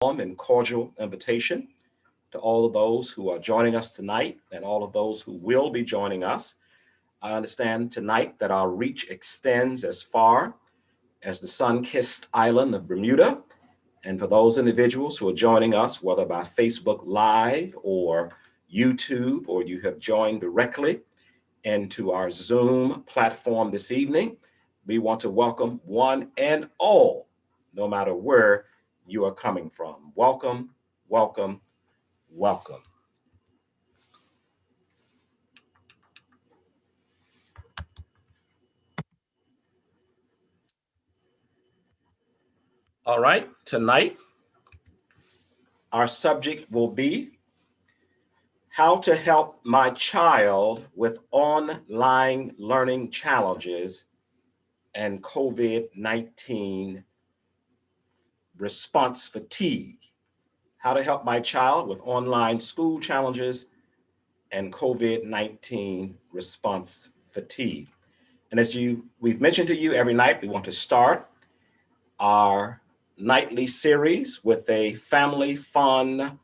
warm and cordial invitation to all of those who are joining us tonight and all of those who will be joining us. I understand tonight that our reach extends as far as the sun-kissed island of Bermuda. And for those individuals who are joining us, whether by Facebook Live or YouTube, or you have joined directly into our Zoom platform this evening, we want to welcome one and all, no matter where you are coming from. Welcome, welcome, welcome. All right, tonight our subject will be how to help my child with online learning challenges and COVID-19 response fatigue. How to help my child with online school challenges and COVID-19 response fatigue. And as we've mentioned to you every night, we want to start our nightly series with a family fun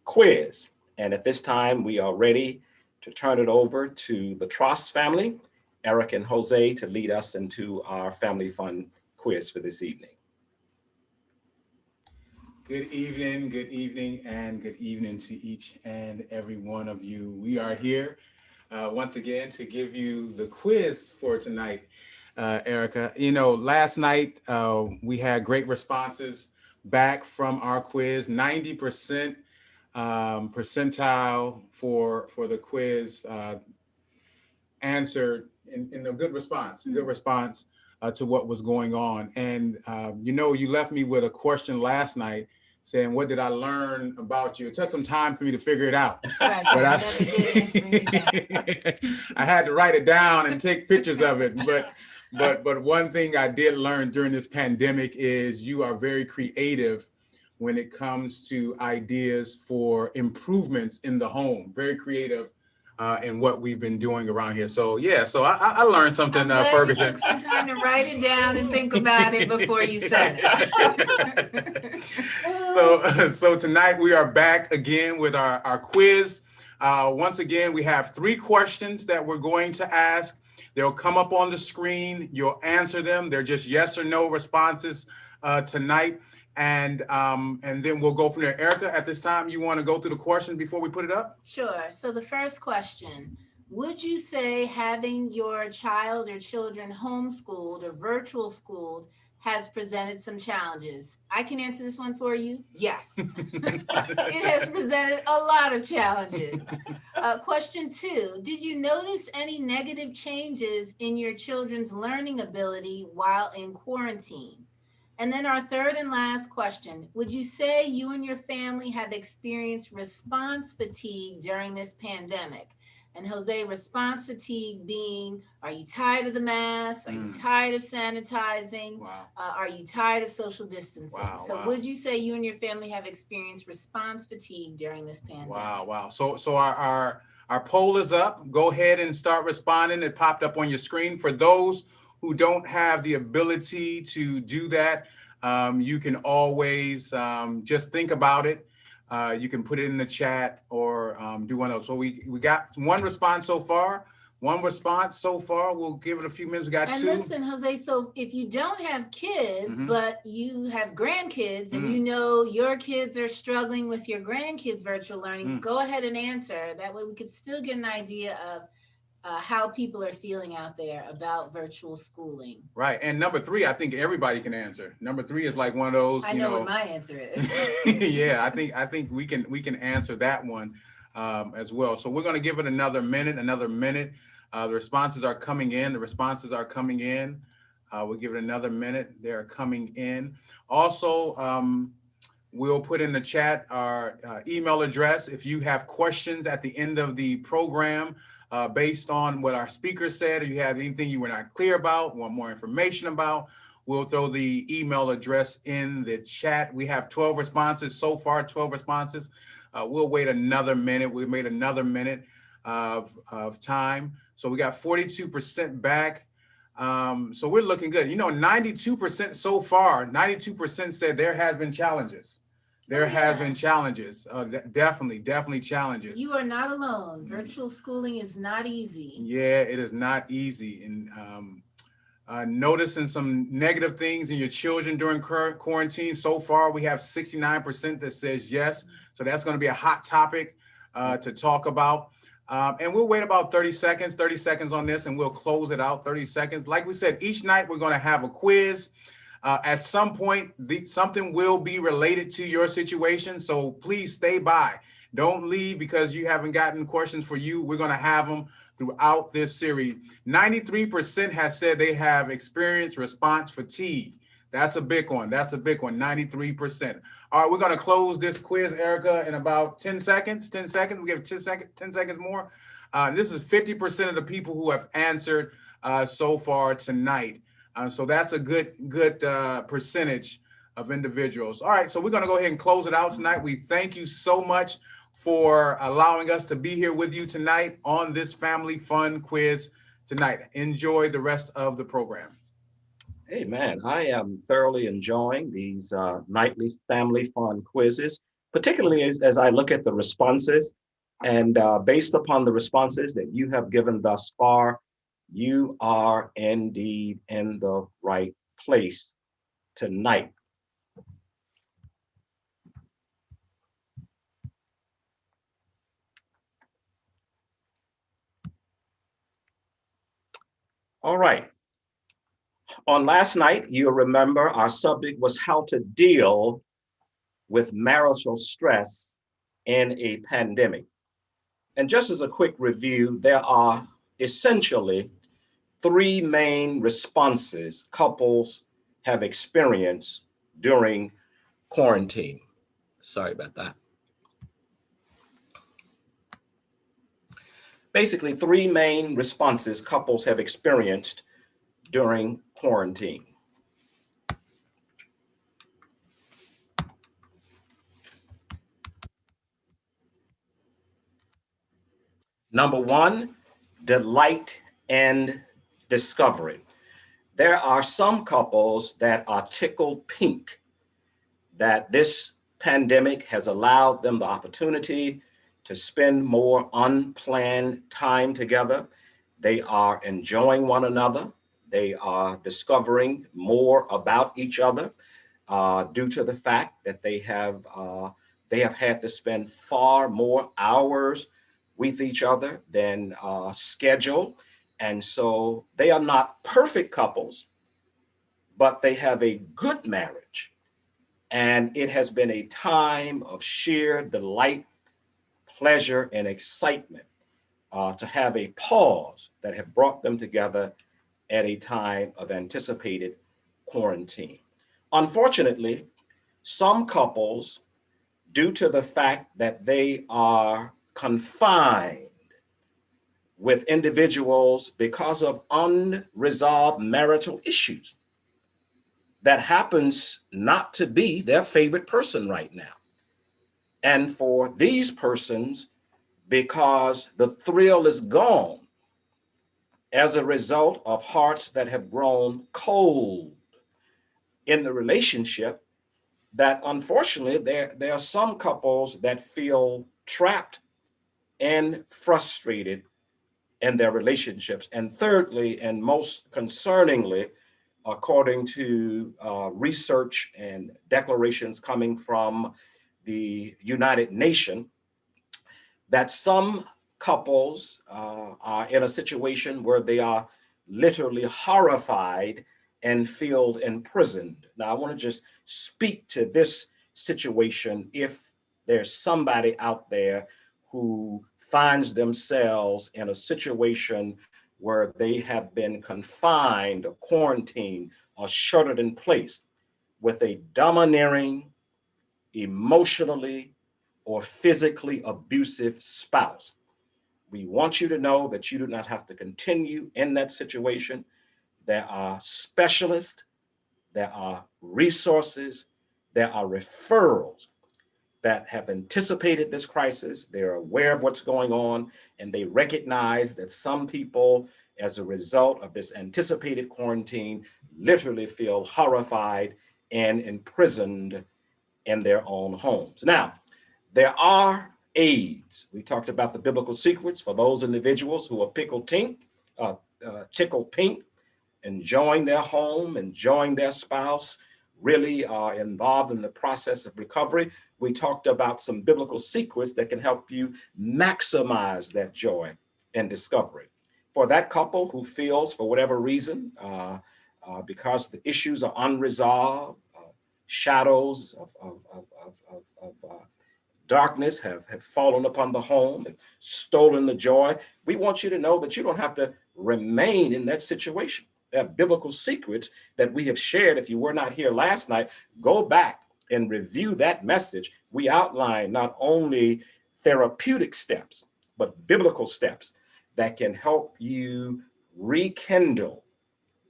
quiz. And at this time, we are ready to turn it over to the Trost family, Eric and Jose, to lead us into our family fun quiz for this evening. Good evening, and good evening to each and every one of you. We are here once again to give you the quiz for tonight, Erica. You know, last night we had great responses back from our quiz, 90% percentile for the quiz answered in a good response, to what was going on. And you know, you left me with a question last night saying, what did I learn about you? It took some time for me to figure it out. Right, But I had to write it down and take pictures of it. But one thing I did learn during this pandemic is you are very creative when it comes to ideas for improvements in the home. Very creative in what we've been doing around here. So yeah, so I learned something, Ferguson. You took some time to write it down and think about it before you said it. So tonight we are back again with our quiz. Once again, we have 3 questions that we're going to ask. They'll come up on the screen. You'll answer them. They're just yes or no responses tonight. And then we'll go from there. Erica, at this time, you want to go through the questions before we put it up? Sure. So the first question, would you say having your child or children homeschooled or virtual schooled has presented some challenges? I can answer this one for you. Yes. It has presented a lot of challenges. Question 2, did you notice any negative changes in your children's learning ability while in quarantine? And then our third and last question, would you say you and your family have experienced response fatigue during this pandemic? And Jose, response fatigue being, are you tired of the mask? Are you tired of sanitizing? Wow. Are you tired of social distancing? Wow. Would you say you and your family have experienced response fatigue during this pandemic? Wow. So our poll is up. Go ahead and start responding. It popped up on your screen. For those who don't have the ability to do that, you can always just think about it. You can put it in the chat or do one of those. So we got one response so far. We'll give it a few minutes. We got 2. And listen, Jose, so if you don't have kids, but you have grandkids and you know your kids are struggling with your grandkids' virtual learning, go ahead and answer. That way we could still get an idea of how people are feeling out there about virtual schooling. Right. And number 3, I think everybody can answer. Number 3 is like one of those, I know what my answer is. Yeah, I think we can answer that one as well. So we're going to give it another minute. The responses are coming in. We'll give it another minute. They're coming in. Also, we'll put in the chat our email address. If you have questions at the end of the program, based on what our speaker said, or you have anything you were not clear about, want more information about, we'll throw the email address in the chat. We have 12 responses so far, 12 responses. We'll wait another minute. We made another minute of time. So we got 42% back. So we're looking good. You know, 92% so far, 92% said there has been challenges. There Oh, has yeah. been challenges, definitely challenges. You are not alone. Virtual schooling is not easy. Yeah, it is not easy. And noticing some negative things in your children during current quarantine. So far, we have 69% that says yes. So that's going to be a hot topic to talk about. And we'll wait about 30 seconds on this, and we'll close it out 30 seconds. Like we said, each night we're going to have a quiz. At some point, something will be related to your situation. So please stay by. Don't leave because you haven't gotten questions for you. We're going to have them throughout this series. 93% has said they have experienced response fatigue. That's a big one. 93%. All right, we're going to close this quiz, Erica, in about 10 seconds. 10 seconds. We give 10 seconds more. This is 50% of the people who have answered so far tonight. So that's a good percentage of individuals. All right, so we're going to go ahead and close it out tonight. We thank you so much for allowing us to be here with you tonight on this family fun quiz tonight. Enjoy the rest of the program. Hey, man, I am thoroughly enjoying these nightly family fun quizzes, particularly as I look at the responses. And based upon the responses that you have given thus far, you are indeed in the right place tonight. All right. On last night, you'll remember our subject was how to deal with marital stress in a pandemic. And just as a quick review, there are essentially three main responses couples have experienced during quarantine. Sorry about that. Basically, three main responses couples have experienced during quarantine. Number one, delight and discovery. There are some couples that are tickled pink that this pandemic has allowed them the opportunity to spend more unplanned time together. They are enjoying one another. They are discovering more about each other due to the fact that they have had to spend far more hours with each other than scheduled. And so they are not perfect couples, but they have a good marriage. And it has been a time of sheer delight, pleasure, and excitement to have a pause that have brought them together at a time of anticipated quarantine. Unfortunately, some couples, due to the fact that they are confined with individuals because of unresolved marital issues, that happens not to be their favorite person right now. And for these persons, because the thrill is gone as a result of hearts that have grown cold in the relationship, that unfortunately there are some couples that feel trapped and frustrated in their relationships. And thirdly, and most concerningly, according to research and declarations coming from the United Nations, that some couples are in a situation where they are literally horrified and feel imprisoned. Now, I want to just speak to this situation if there's somebody out there who finds themselves in a situation where they have been confined or quarantined or shuttered in place with a domineering, emotionally or physically abusive spouse. We want you to know that you do not have to continue in that situation. There are specialists, there are resources, there are referrals that have anticipated this crisis. They're aware of what's going on, and they recognize that some people, as a result of this anticipated quarantine, literally feel horrified and imprisoned in their own homes. Now, there are aids. We talked about the biblical secrets for those individuals who are tickled pink, enjoying their home, enjoying their spouse, really are involved in the process of recovery. We talked about some biblical secrets that can help you maximize that joy and discovery. For that couple who feels, for whatever reason, because the issues are unresolved, shadows of darkness have fallen upon the home, have stolen the joy. We want you to know that you don't have to remain in that situation. There are biblical secrets that we have shared. If you were not here last night, go back and review that message. We outline not only therapeutic steps, but biblical steps that can help you rekindle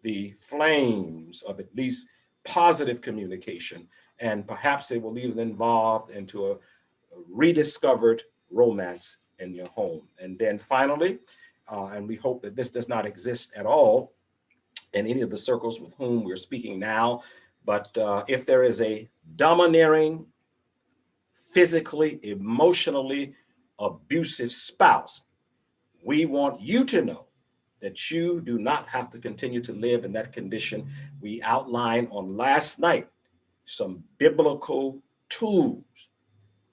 the flames of at least positive communication. And perhaps it will even evolve into a rediscovered romance in your home. And then finally, and we hope that this does not exist at all in any of the circles with whom we're speaking now, but if there is a domineering, physically, emotionally abusive spouse, we want you to know that you do not have to continue to live in that condition. We outlined on last night some biblical tools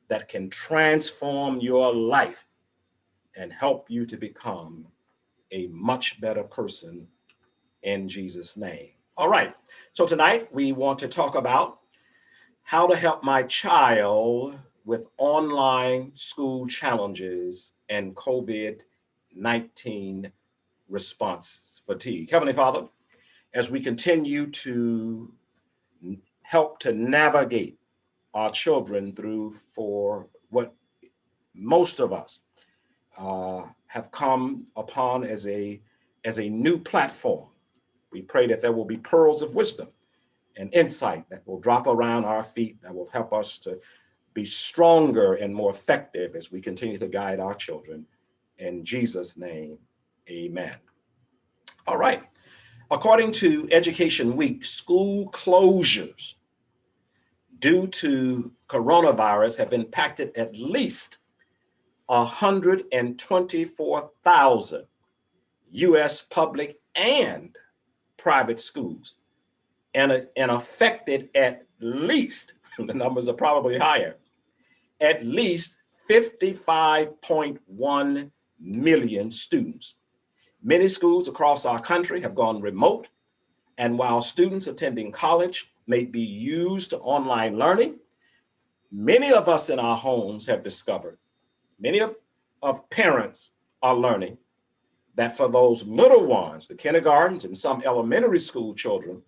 that can transform your life and help you to become a much better person in Jesus' name. All right, so tonight we want to talk about how to help my child with online school challenges and COVID-19 response fatigue. Heavenly Father, as we continue to help to navigate our children through for what most of us have come upon as a new platform, we pray that there will be pearls of wisdom and insight that will drop around our feet, that will help us to be stronger and more effective as we continue to guide our children. In Jesus' name, amen. All right. According to Education Week, school closures due to coronavirus have impacted at least 124,000 U.S. public and private schools, and affected at least, the numbers are probably higher, at least 55.1 million students. Many schools across our country have gone remote, and while students attending college may be used to online learning, many of us in our homes have discovered, many of parents are learning that for those little ones, the kindergartens and some elementary school children,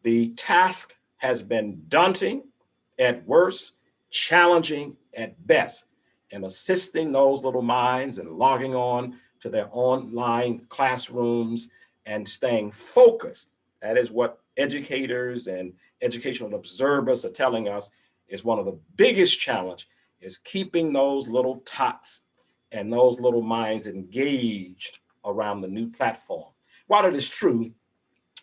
the task has been daunting at worst, challenging at best, and assisting those little minds and logging on to their online classrooms and staying focused. That is what educators and educational observers are telling us is one of the biggest challenge, is keeping those little tots and those little minds engaged around the new platform. While it is true,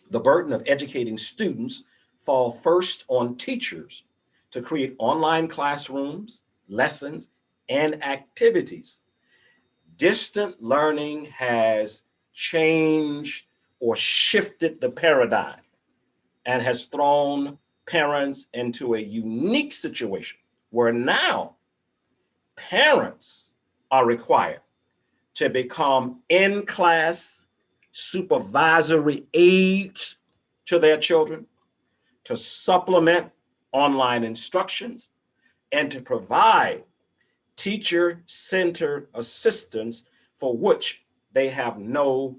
the burden of educating students fall first on teachers to create online classrooms, lessons, and activities. Distant learning has changed or shifted the paradigm and has thrown parents into a unique situation where now parents are required to become in-class supervisory aides to their children, to supplement online instructions, and to provide teacher-centered assistance for which they have no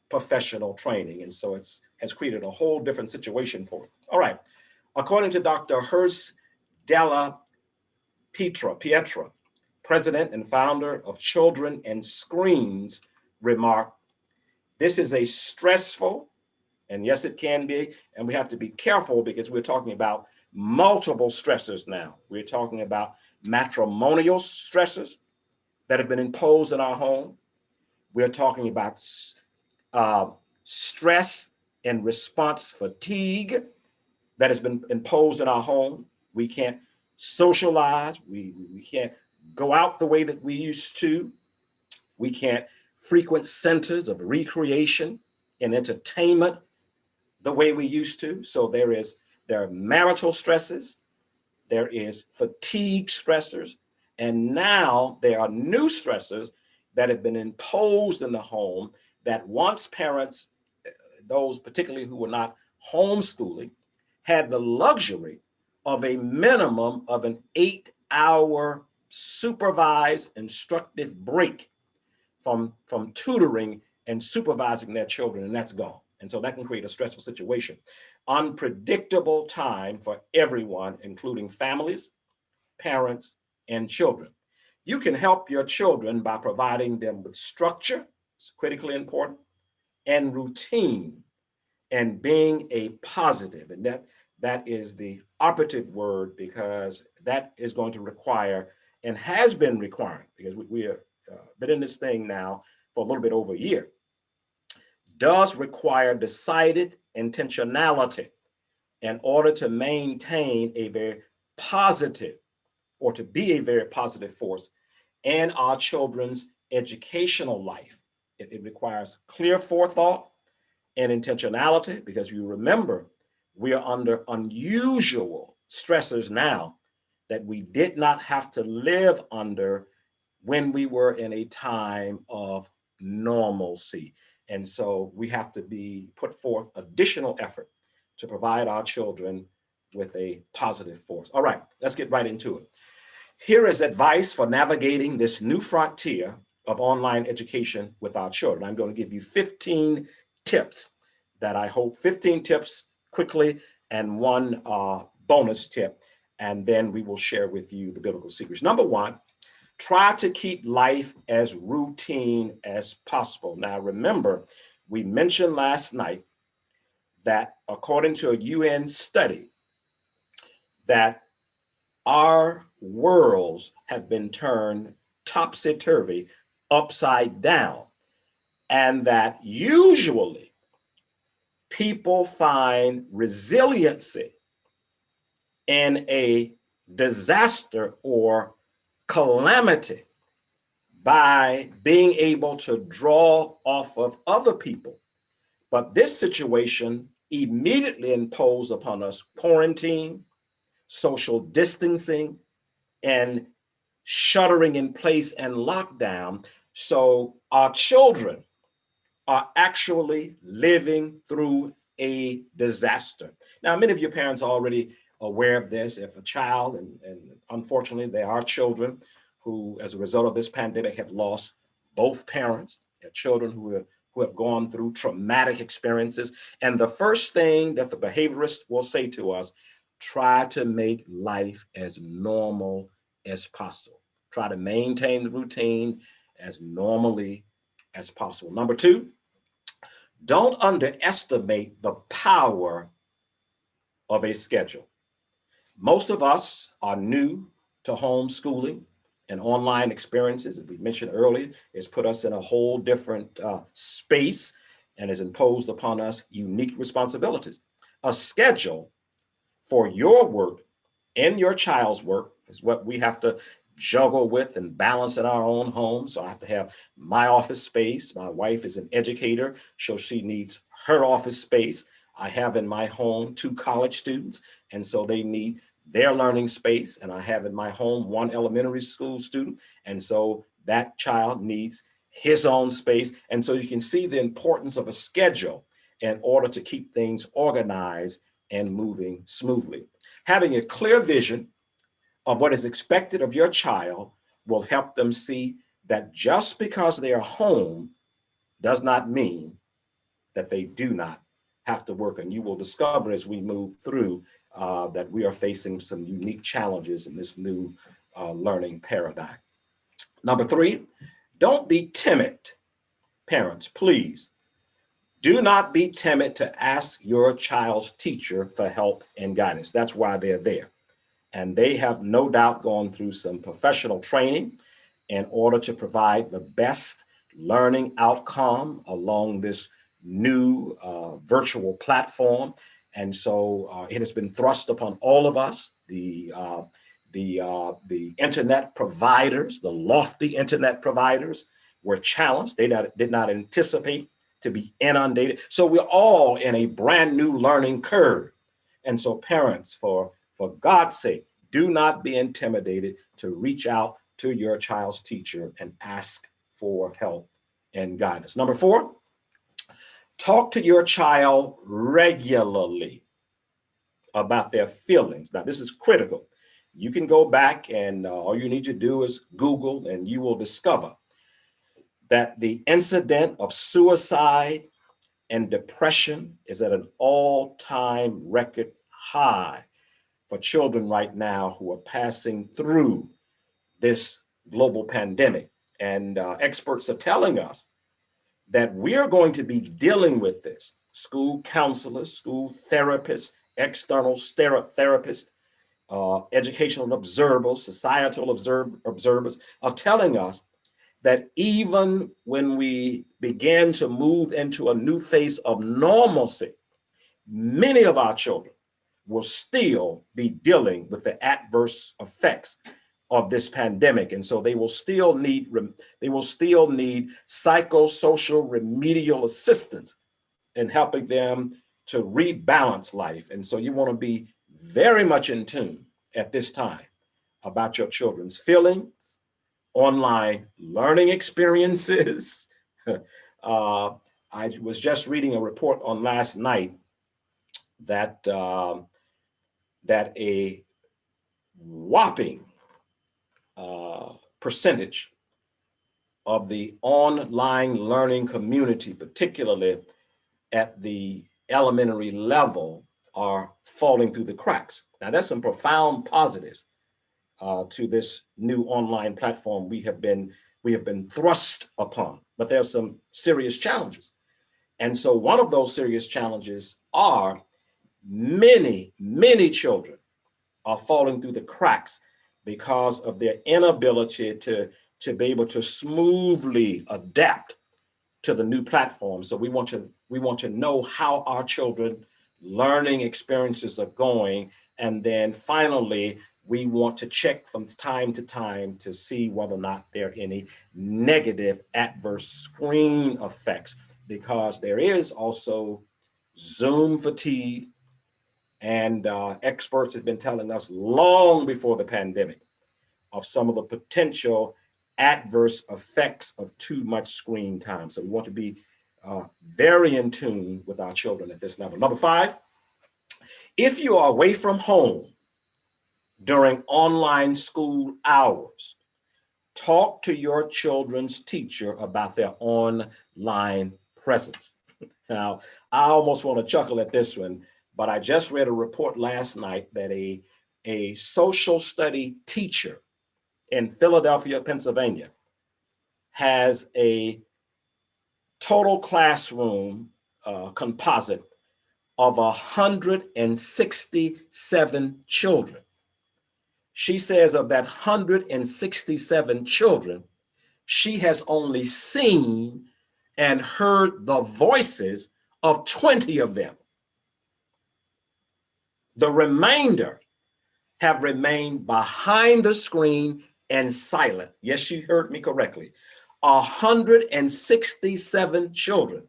professional training. And so it has created a whole different situation for them. All right. According to Dr. Hurst Della Pietra, president and founder of Children and Screens, remarked, "This is a stressful," and yes, it can be, and we have to be careful because we're talking about multiple stressors now. We're talking about matrimonial stresses that have been imposed in our home. We're talking about stress and response fatigue that has been imposed in our home. We can't socialize. We can't go out the way that we used to. We can't frequent centers of recreation and entertainment the way we used to. So there are marital stresses, there is fatigue stressors, and now there are new stressors that have been imposed in the home that once parents, those particularly who were not homeschooling, had the luxury of a minimum of an 8-hour supervised instructive break from tutoring and supervising their children, and that's gone. And so that can create a stressful situation. Unpredictable time for everyone, including families, parents, and children. You can help your children by providing them with structure, it's critically important, and routine, and being a positive. And that is the operative word, because that is going to require and has been requiring, because we have been in this thing now for a little bit over a year, does require decided intentionality in order to maintain a very positive, or to be a very positive force in our children's educational life. It requires clear forethought and intentionality, because you remember, we are under unusual stressors now that we did not have to live under when we were in a time of normalcy. And so we have to put forth additional effort to provide our children with a positive force. All right, let's get right into it. Here is advice for navigating this new frontier of online education with our children. I'm going to give you 15 tips that I hope, 15 tips quickly, and one bonus tip, and then we will share with you the biblical secrets. Number one, try to keep life as routine as possible. Now, remember, we mentioned last night that according to a UN study, that our worlds have been turned topsy-turvy, upside down, and that usually people find resiliency in a disaster or calamity by being able to draw off of other people. But this situation immediately imposed upon us quarantine, social distancing, and shuttering in place and lockdown. So our children are actually living through a disaster. Now, many of your parents are already aware of this. If a child, and unfortunately there are children who, as a result of this pandemic, have lost both parents, there are children who have gone through traumatic experiences. And the first thing that the behaviorists will say to us, try to make life as normal as possible. Try to maintain the routine as normally as possible. Number two, don't underestimate the power of a schedule. Most of us are new to homeschooling and online experiences. As we mentioned earlier, it's put us in a whole different space and has imposed upon us unique responsibilities. A schedule for your work and your child's work is what we have to juggle with and balance in our own home. So I have to have my office space. My wife is an educator, so she needs her office space. I have in my home 2 college students, and so they need their learning space. And I have in my home 1 elementary school student, and so that child needs his own space. And so you can see the importance of a schedule in order to keep things organized and moving smoothly. Having a clear vision of what is expected of your child will help them see that just because they are home does not mean that they do not have to work. And you will discover as we move through that we are facing some unique challenges in this new learning paradigm. Number 3, don't be timid. Parents, please do not be timid to ask your child's teacher for help and guidance. That's why they're there. And they have no doubt gone through some professional training in order to provide the best learning outcome along this new virtual platform. And so it has been thrust upon all of us, the The internet providers, the lofty internet providers, were challenged. They did not anticipate to be inundated. So we're all in a brand new learning curve. And so parents, for God's sake, do not be intimidated to reach out to your child's teacher and ask for help and guidance. Number 4, talk to your child regularly about their feelings. Now, this is critical. You can go back and all you need to do is Google, and you will discover that the incident of suicide and depression is at an all-time record high for children right now who are passing through this global pandemic. And experts are telling us that we're going to be dealing with this. School counselors, school therapists, external therapists, educational observers, societal observers are telling us that even when we begin to move into a new phase of normalcy, many of our children will still be dealing with the adverse effects of this pandemic. And so they will still need psychosocial remedial assistance in helping them to rebalance life. And so you want to be very much in tune at this time about your children's feelings, online learning experiences. I was just reading a report on last night that that a whopping percentage of the online learning community, particularly at the elementary level, are falling through the cracks. Now, there's some profound positives to this new online platform we have been thrust upon, but there's some serious challenges. And so one of those serious challenges are many children are falling through the cracks because of their inability to be able to smoothly adapt to the new platform. So we want to know how our children learning experiences are going. And then finally, we want to check from time to time to see whether or not there are any negative adverse screen effects, because there is also Zoom fatigue. And experts have been telling us long before the pandemic of some of the potential adverse effects of too much screen time. So we want to be very in tune with our children at this level. Number 5, if you are away from home during online school hours, talk to your children's teacher about their online presence. Now, I almost want to chuckle at this one, but I just read a report last night that a social study teacher in Philadelphia, Pennsylvania, has a total classroom composite of 167 children. She says of that 167 children, she has only seen and heard the voices of 20 of them. The remainder have remained behind the screen and silent. Yes, you heard me correctly. 167 children.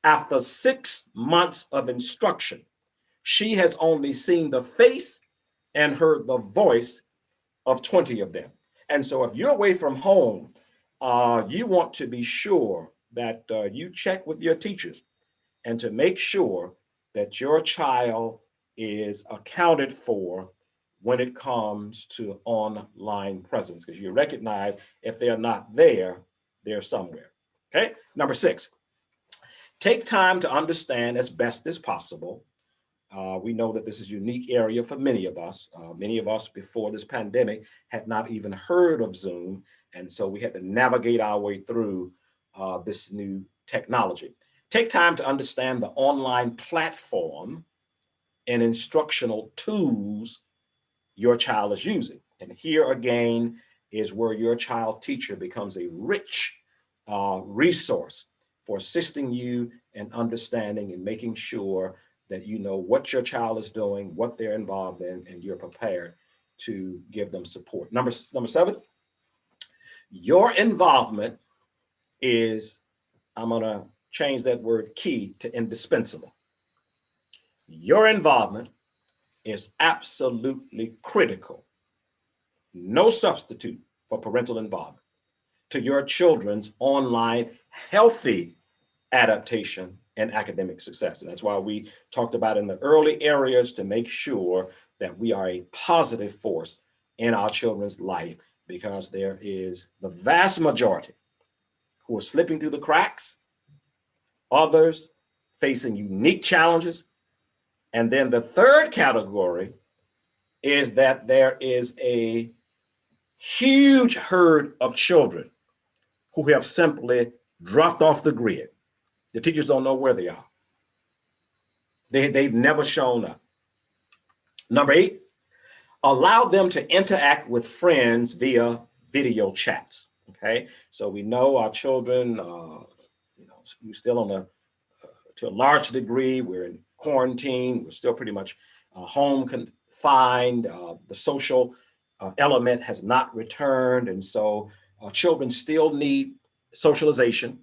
After 6 months of instruction, she has only seen the face and heard the voice of 20 of them. And so if you're away from home, you want to be sure that you check with your teachers and to make sure that your child is accounted for when it comes to online presence, because you recognize if they're not there, they're somewhere. Okay. Number 6, take time to understand as best as possible. We know that this is a unique area for many of us. Many of us before this pandemic had not even heard of Zoom. And so we had to navigate our way through this new technology. Take time to understand the online platform and instructional tools your child is using. And here again is where your child teacher becomes a rich resource for assisting you in understanding and making sure that you know what your child is doing, what they're involved in, and you're prepared to give them support. Number 7, your involvement is, I'm going to change that word key to indispensable. Your involvement is absolutely critical. No substitute for parental involvement to your children's online healthy adaptation and academic success. And that's why we talked about in the early areas to make sure that we are a positive force in our children's life, because there is the vast majority who are slipping through the cracks, others facing unique challenges. And then the third category is that there is a huge herd of children who have simply dropped off the grid. The teachers don't know where they are. They've never shown up. Number 8, allow them to interact with friends via video chats. Okay, so we know our children, we're still on to a large degree, we're in quarantine, we're still pretty much home confined. The social element has not returned. And so children still need socialization.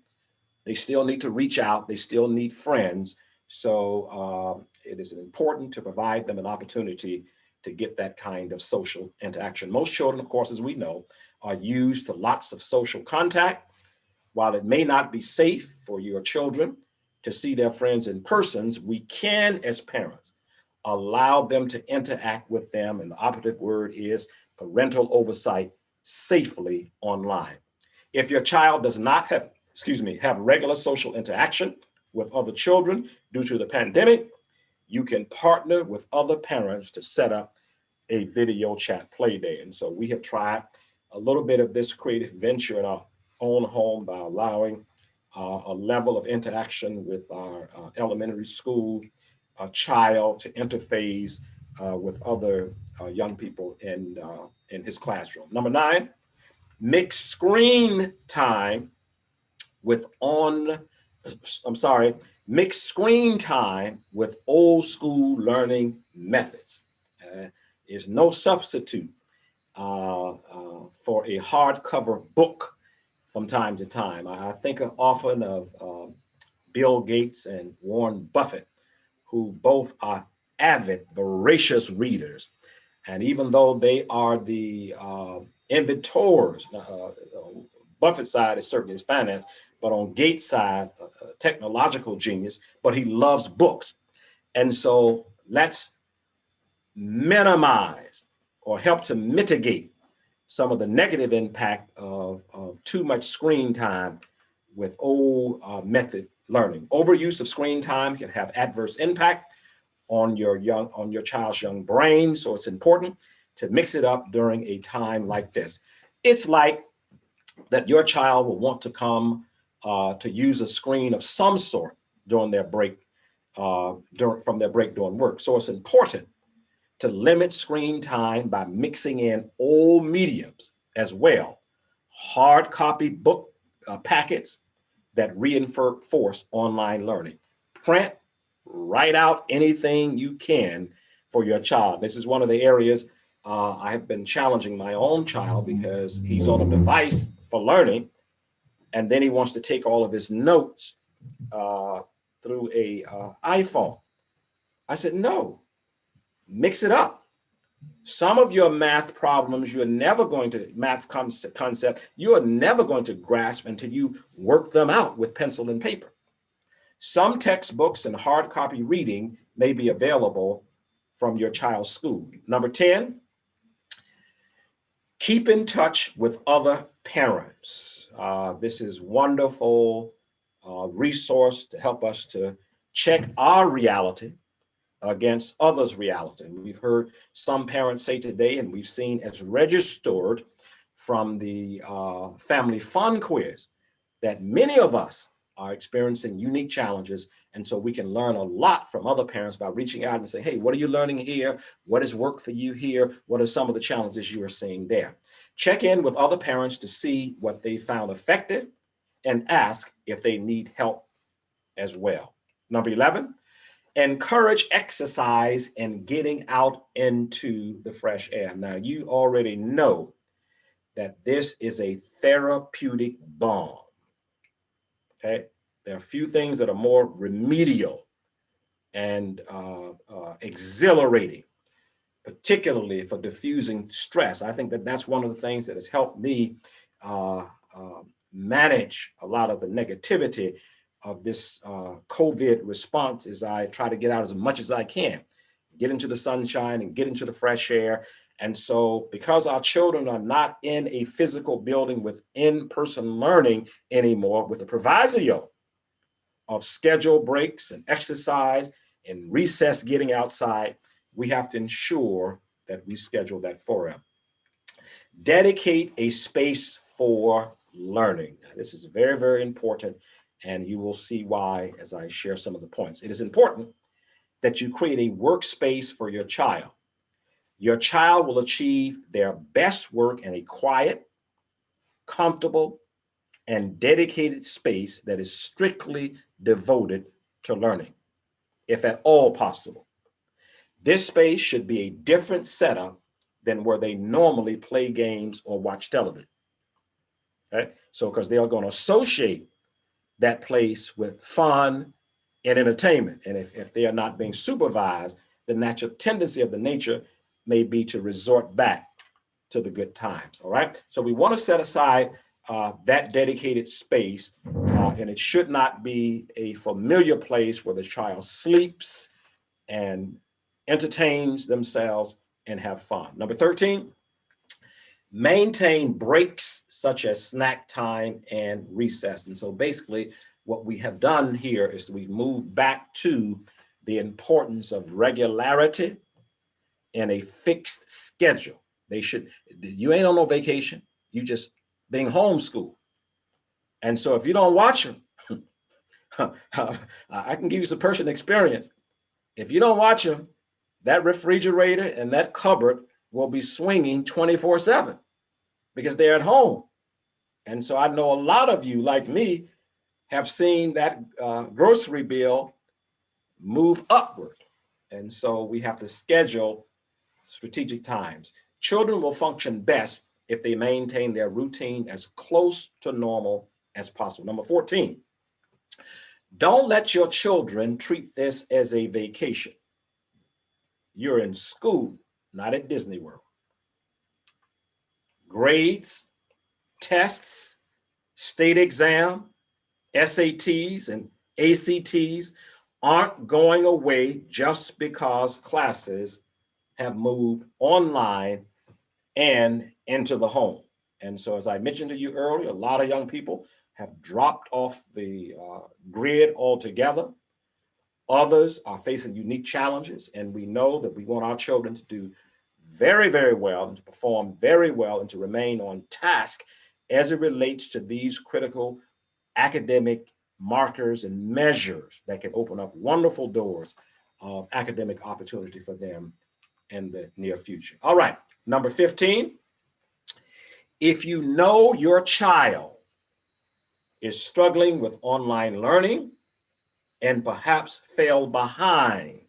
They still need to reach out. They still need friends. So it is important to provide them an opportunity to get that kind of social interaction. Most children, of course, as we know, are used to lots of social contact. While it may not be safe for your children to see their friends in persons, we can, as parents, allow them to interact with them. And the operative word is parental oversight safely online. If your child does not have regular social interaction with other children due to the pandemic, you can partner with other parents to set up a video chat play day. And so we have tried a little bit of this creative venture in our own home by allowing a level of interaction with our elementary school child to interface with other young people in his classroom. Number 9, mix screen time with mix screen time with old school learning methods. Is no substitute for a hardcover book from time to time. I think often of Bill Gates and Warren Buffett, who both are avid, voracious readers. And even though they are the inventors, Buffett's side is certainly his finance, but on Gates' side, technological genius, but he loves books. And so let's minimize or help to mitigate some of the negative impact of too much screen time with old method learning. Overuse of screen time can have adverse impact on your child's young brain. So it's important to mix it up during a time like this. It's like that your child will want to come to use a screen of some sort during their break, from their break during work. So it's important to limit screen time by mixing in old mediums as well. Hard copy book packets that reinforce online learning. Print, write out anything you can for your child. This is one of the areas I have been challenging my own child, because he's on a device for learning, and then he wants to take all of his notes through a iPhone. I said, no, mix it up. Some of your math problems, math concept, you are never going to grasp until you work them out with pencil and paper. Some textbooks and hard copy reading may be available from your child's school. Number 10, keep in touch with other parents. This is wonderful resource to help us to check our reality against others' reality. And we've heard some parents say today, and we've seen as registered from the Family Fun Quiz, that many of us are experiencing unique challenges. And so we can learn a lot from other parents by reaching out and say, hey, what are you learning here? What has worked for you here? What are some of the challenges you are seeing there? Check in with other parents to see what they found effective and ask if they need help as well. Number 11, Encourage exercise and getting out into the fresh air. Now, you already know that this is a therapeutic bomb. Okay. There are a few things that are more remedial and exhilarating, particularly for diffusing stress. I think that that's one of the things that has helped me manage a lot of the negativity of this COVID response as I try to get out as much as I can, get into the sunshine and get into the fresh air. And so because our children are not in a physical building with in-person learning anymore, with the proviso of schedule breaks and exercise and recess getting outside, we have to ensure that we schedule that for them. Dedicate a space for learning. Now, this is very, very important, and you will see why as I share some of the points. It is important that you create a workspace for your child. Your child will achieve their best work in a quiet, comfortable, and dedicated space that is strictly devoted to learning, if at all possible. This space should be a different setup than where they normally play games or watch television. Okay? So, because they are going to associate that place with fun and entertainment. And if they are not being supervised, the natural tendency of the nature may be to resort back to the good times. All right. So we want to set aside that dedicated space, and it should not be a familiar place where the child sleeps and entertains themselves and have fun. Number 13, maintain breaks such as snack time and recess. And so basically what we have done here is we've moved back to the importance of regularity and a fixed schedule. You ain't on no vacation. You just being homeschooled. And so if you don't watch them, I can give you some personal experience. If you don't watch them, that refrigerator and that cupboard will be swinging 24/7 because they're at home. And so I know a lot of you, like me, have seen that grocery bill move upward. And so we have to schedule strategic times. Children will function best if they maintain their routine as close to normal as possible. Number 14, don't let your children treat this as a vacation. You're in school, not at Disney World. Grades, tests, state exam, SATs, and ACTs aren't going away just because classes have moved online and into the home. And so, as I mentioned to you earlier, a lot of young people have dropped off the grid altogether. Others are facing unique challenges, and we know that we want our children to do very, very well and to perform very well and to remain on task as it relates to these critical academic markers and measures that can open up wonderful doors of academic opportunity for them in the near future. All right, number 15, if you know your child is struggling with online learning and perhaps fell behind.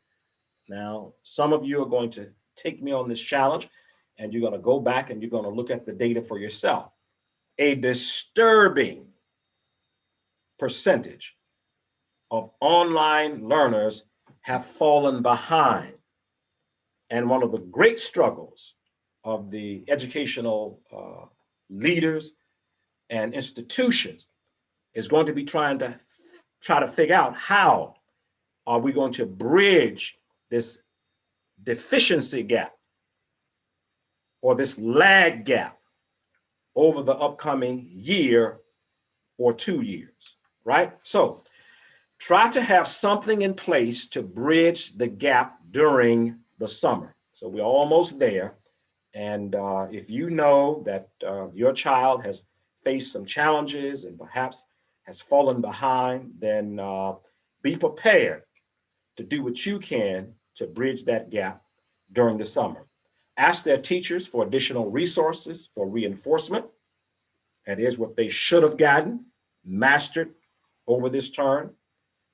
Now, some of you are going to take me on this challenge and you're going to go back and you're going to look at the data for yourself. A disturbing percentage of online learners have fallen behind. And one of the great struggles of the educational leaders and institutions is going to be try to figure out how are we going to bridge this deficiency gap or this lag gap over the upcoming year or 2 years, right? So try to have something in place to bridge the gap during the summer. So we're almost there. And if you know that your child has faced some challenges and perhaps has fallen behind, then be prepared to do what you can to bridge that gap during the summer. Ask their teachers for additional resources for reinforcement. That is what they should have gotten, mastered over this term,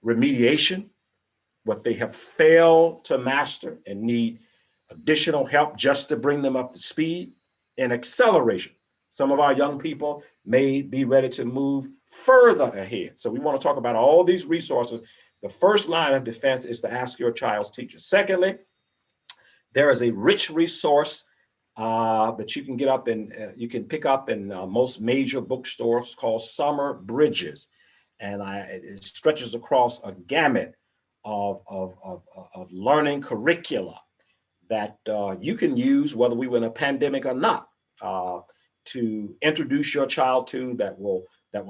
remediation, what they have failed to master and need additional help just to bring them up to speed, and acceleration. Some of our young people may be ready to move further ahead. So we want to talk about all these resources. The first line of defense is to ask your child's teacher. Secondly, there is a rich resource that you can get up and you can pick up in most major bookstores called Summer Bridges. And it stretches across a gamut of learning curricula that you can use, whether we were in a pandemic or not, to introduce your child to, that will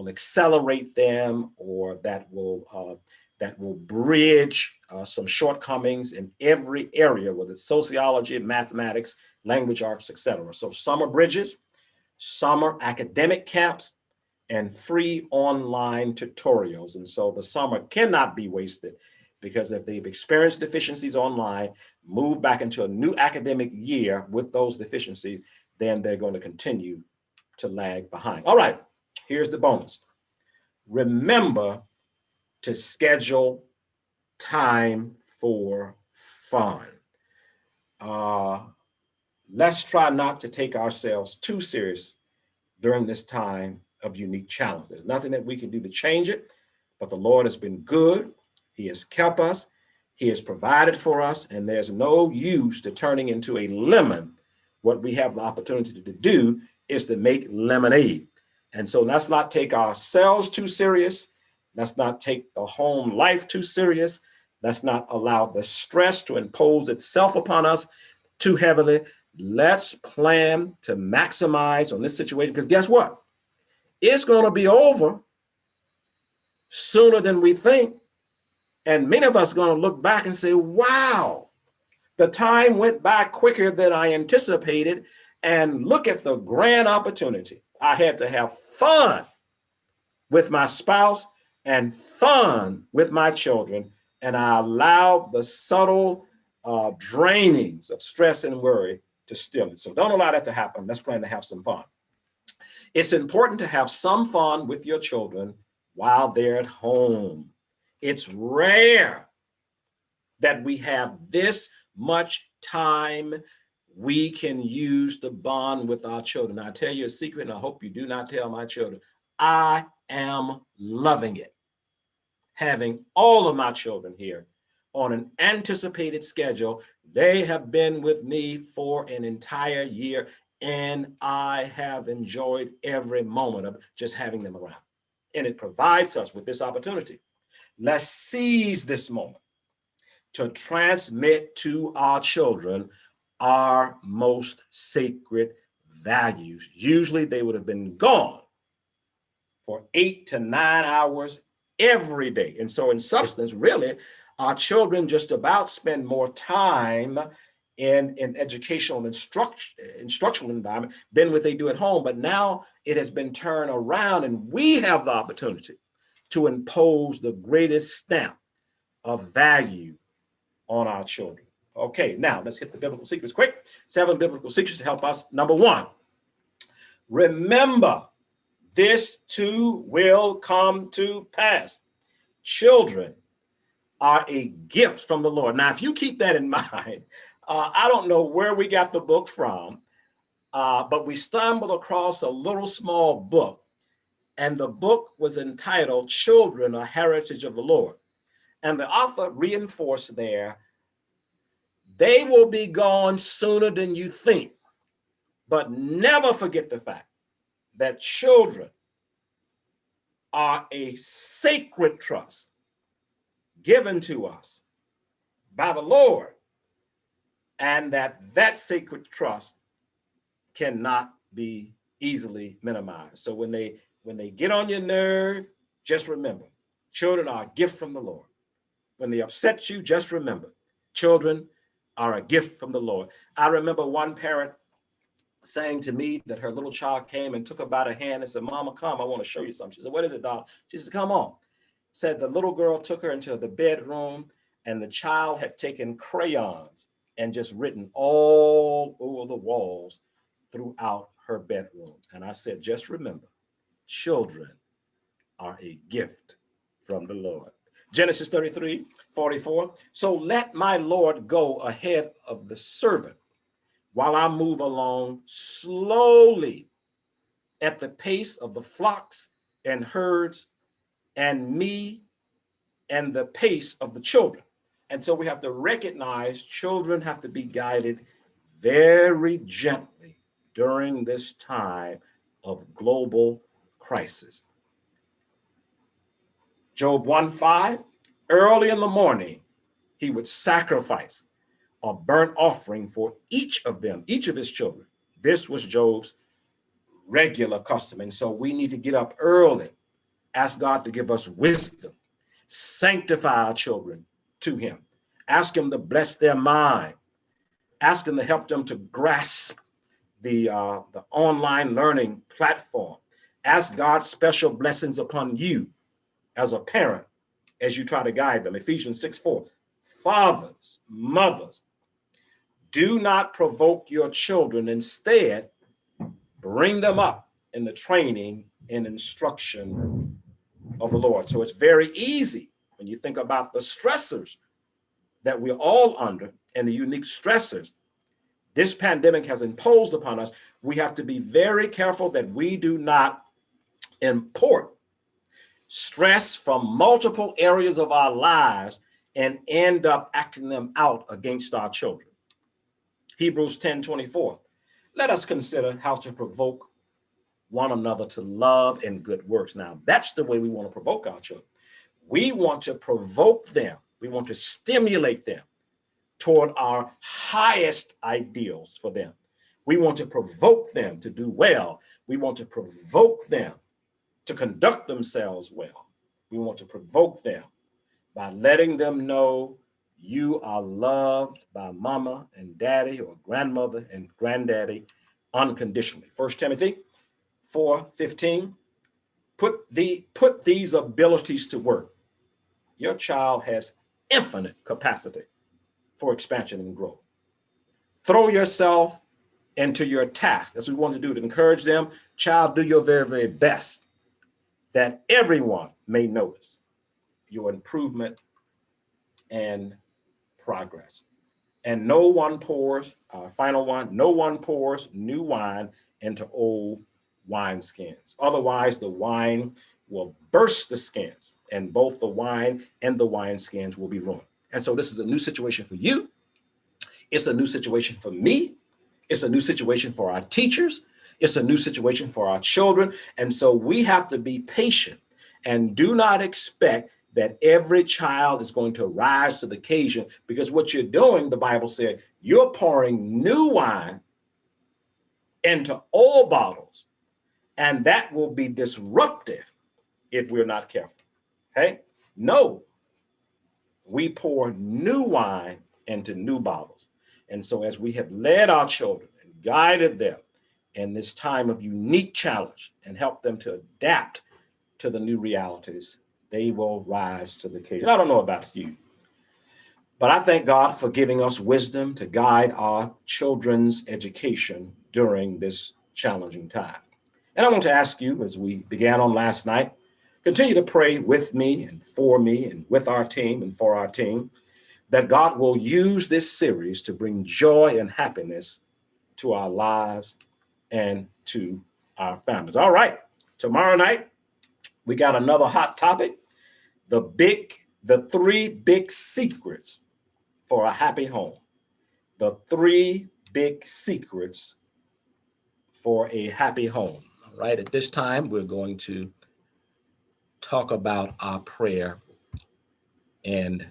accelerate them, or that will bridge some shortcomings in every area, whether it's sociology, mathematics, language arts, etc. So summer bridges, summer academic camps, and free online tutorials. And so the summer cannot be wasted, because if they've experienced deficiencies online, move back into a new academic year with those deficiencies, then they're going to continue to lag behind. All right, here's the bonus. Remember to schedule time for fun. Let's try not to take ourselves too serious during this time of unique challenge. There's nothing that we can do to change it, but the Lord has been good. He has kept us. He has provided for us, and there's no use to turning into a lemon. What we have the opportunity to do is to make lemonade. And so let's not take ourselves too serious. Let's not take the home life too serious. Let's not allow the stress to impose itself upon us too heavily. Let's plan to maximize on this situation, because guess what? It's going to be over sooner than we think. And many of us are going to look back and say, wow, the time went by quicker than I anticipated. And look at the grand opportunity. I had to have fun with my spouse and fun with my children. And I allowed the subtle drainings of stress and worry to steal it. So don't allow that to happen. Let's plan to have some fun. It's important to have some fun with your children while they're at home. It's rare that we have this much time we can use to bond with our children. I'll tell you a secret, and I hope you do not tell my children. I am loving it, having all of my children here on an anticipated schedule. They have been with me for an entire year, and I have enjoyed every moment of just having them around. And it provides us with this opportunity. Let's seize this moment to transmit to our children our most sacred values. Usually they would have been gone for 8 to 9 hours every day. And so in substance, really, our children just about spend more time in educational instructional environment than what they do at home. But now it has been turned around, and we have the opportunity to impose the greatest stamp of value on our children. Okay, now let's hit the biblical secrets quick. 7 biblical secrets to help us. Number 1, remember, this too will come to pass. Children are a gift from the Lord. Now, if you keep that in mind, I don't know where we got the book from, but we stumbled across a little small book, and the book was entitled Children, a Heritage of the Lord. And the author reinforced there, they will be gone sooner than you think, but never forget the fact that children are a sacred trust given to us by the Lord, and that sacred trust cannot be easily minimized. So when they get on your nerve, just remember, children are a gift from the Lord. When they upset you, just remember, children are a gift from the Lord. I remember one parent saying to me that her little child came and took her by the hand and said, "Mama, come, I want to show you something." She said, "What is it, doll?" She said, "Come on." Said the little girl took her into the bedroom, and the child had taken crayons and just written all over the walls throughout her bedroom. And I said, just remember, children are a gift from the Lord. Genesis 33:44. So let my Lord go ahead of the servant while I move along slowly at the pace of the flocks and herds, and me and the pace of the children. And so we have to recognize children have to be guided very gently during this time of global crisis. Job 1:5, early in the morning, he would sacrifice a burnt offering for each of them, each of his children. This was Job's regular custom. And so we need to get up early, ask God to give us wisdom, sanctify our children to him, ask him to bless their mind, ask him to help them to grasp the online learning platform. Ask God's special blessings upon you as a parent as you try to guide them. Ephesians 6:4. Fathers, mothers, do not provoke your children. Instead, bring them up in the training and instruction of the Lord. So it's very easy when you think about the stressors that we're all under and the unique stressors this pandemic has imposed upon us. We have to be very careful that we do not import stress from multiple areas of our lives and end up acting them out against our children. Hebrews 10:24. Let us consider how to provoke one another to love and good works. Now, that's the way we want to provoke our children. We want to provoke them. We want to stimulate them toward our highest ideals for them. We want to provoke them to do well. We want to provoke them to conduct themselves well. We want to provoke them by letting them know you are loved by mama and daddy or grandmother and granddaddy unconditionally. 1 Timothy 4:15, put these abilities to work. Your child has infinite capacity for expansion and growth. Throw yourself into your task. That's what we want to do, to encourage them. Child, do your very, very best that everyone may notice your improvement and progress. And no one pours, final one, no one pours new wine into old wineskins. Otherwise, the wine will burst the skins, and both the wine and the wineskins will be ruined. And so this is a new situation for you. It's a new situation for me. It's a new situation for our teachers. It's a new situation for our children. And so we have to be patient and do not expect that every child is going to rise to the occasion, because what you're doing, the Bible said, you're pouring new wine into old bottles, and that will be disruptive if we're not careful. Okay? No, we pour new wine into new bottles. And so as we have led our children and guided them in this time of unique challenge and helped them to adapt to the new realities, they will rise to the occasion. I don't know about you, but I thank God for giving us wisdom to guide our children's education during this challenging time. And I want to ask you, as we began on last night, continue to pray with me and with our team and for our team, that God will use this series to bring joy and happiness to our lives and to our families. All right, tomorrow night, we got another hot topic, the 3 big secrets for a happy home. The 3 big secrets for a happy home. All right, at this time, we're going to talk about our prayer and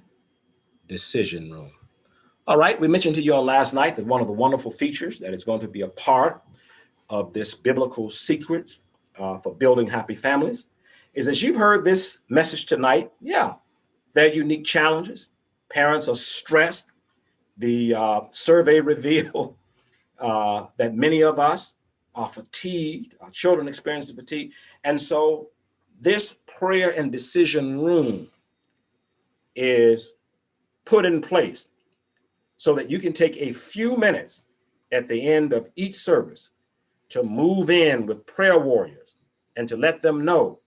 decision room. All right, we mentioned to you on last night that one of the wonderful features that is going to be a part of this biblical secrets for building happy families is, as you've heard this message tonight, there are unique challenges. Parents are stressed. The survey revealed that many of us are fatigued. Our children experience fatigue. And so this prayer and decision room is put in place so that you can take a few minutes at the end of each service to move in with prayer warriors and to let them know,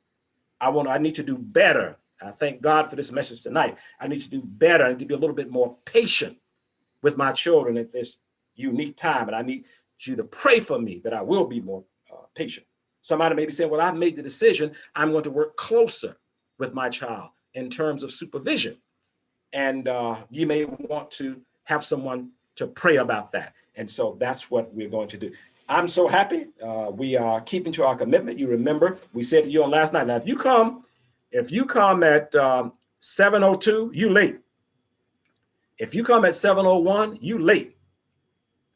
I need to do better I thank God for this message tonight. I need to do better. I need to be a little bit more patient with my children at this unique time. And I need you to pray for me that I will be more patient. Somebody may be saying, well, I've made the decision. I'm going to work closer with my child in terms of supervision. And you may want to have someone to pray about that. And so that's what we're going to do. I'm so happy. We are keeping to our commitment. You remember, we said to you on last night, now, if you come at 7:02, you late. If you come at 7:01, you late.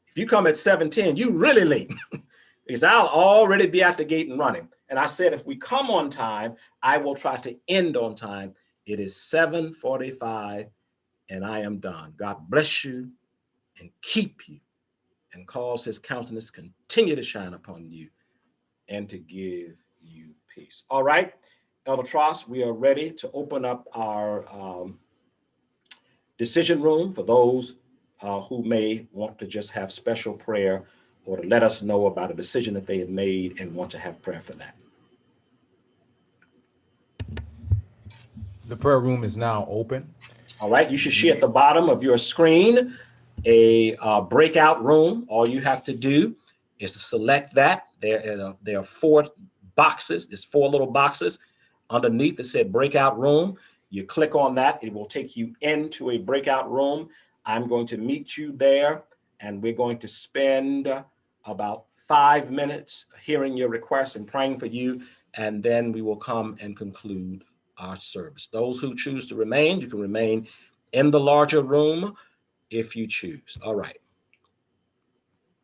If you come at 7:10, you really late. Because I'll already be at the gate and running. And I said, if we come on time, I will try to end on time. It is 7:45 and I am done. God bless you and keep you and cause his countenance continue to shine upon you and to give you peace. All right, Elder Tross, we are ready to open up our decision room for those who may want to just have special prayer or to let us know about a decision that they have made and want to have prayer for that. The prayer room is now open. All right, you should see at the bottom of your screen a breakout room. All you have to do is to select that. There are 4 boxes. There's 4 little boxes underneath that said breakout room. You click on that. It will take you into a breakout room. I'm going to meet you there, and we're going to spend about 5 minutes hearing your requests and praying for you, and then we will come and conclude our service. Those who choose to remain, you can remain in the larger room if you choose. All right.